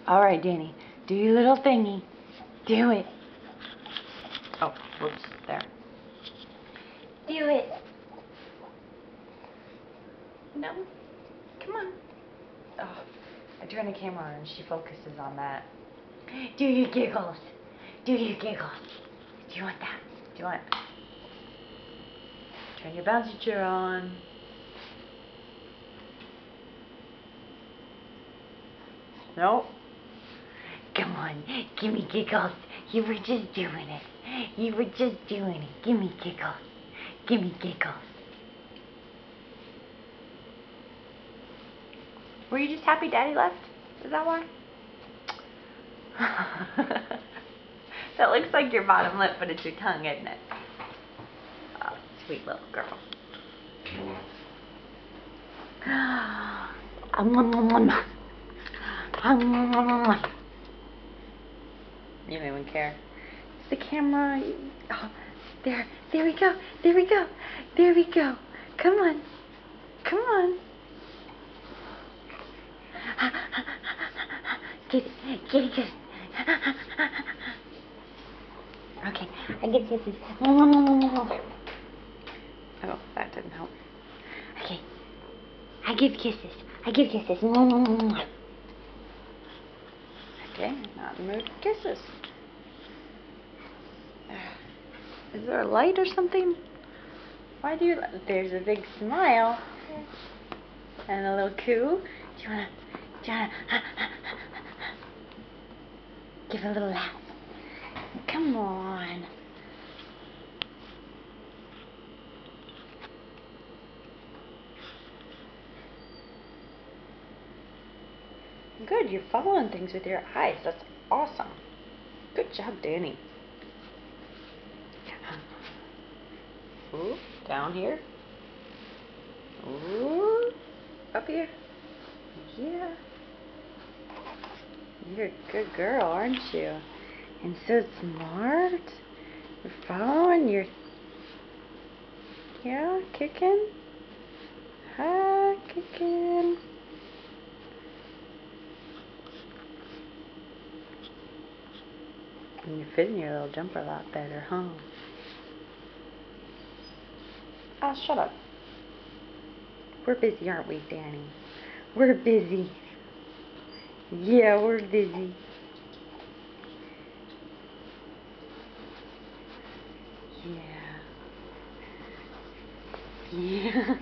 All right, Danny, do your little thingy. Do it. Oh, whoops, there. Do it. No, come on. Oh, I turn the camera on and she focuses on that. Do your giggles. Do your giggles. Do you want that? Do you want? Turn your bouncy chair on. Nope. Come on, give me giggles. You were just doing it. You were just doing it. Give me giggles. Give me giggles. Were you just happy Daddy left? Is that why? That looks like your bottom lip, but it's your tongue, isn't it? Oh, sweet little girl. You don't even care. It's the camera. Oh, there we go. There we go. There we go. Come on. Come on. Get it, get it, get it. Okay, I give kisses. Oh, that didn't help. Okay, I give kisses. I give kisses. Okay, not in the mood for kisses. Is there a light or something? Why do you? There's a big smile and a little coo. Do you wanna give a little laugh? Come on. Good, you're following things with your eyes. That's awesome. Good job, Danny. Ooh, down here. Ooh, up here. Yeah. You're a good girl, aren't you? And so smart. You're following your... Yeah, kicking. Ha, kicking. And you're fitting your little jumper a lot better, huh? Oh, shut up. We're busy, aren't we, Danny? We're busy. Yeah, we're busy. Yeah. Yeah.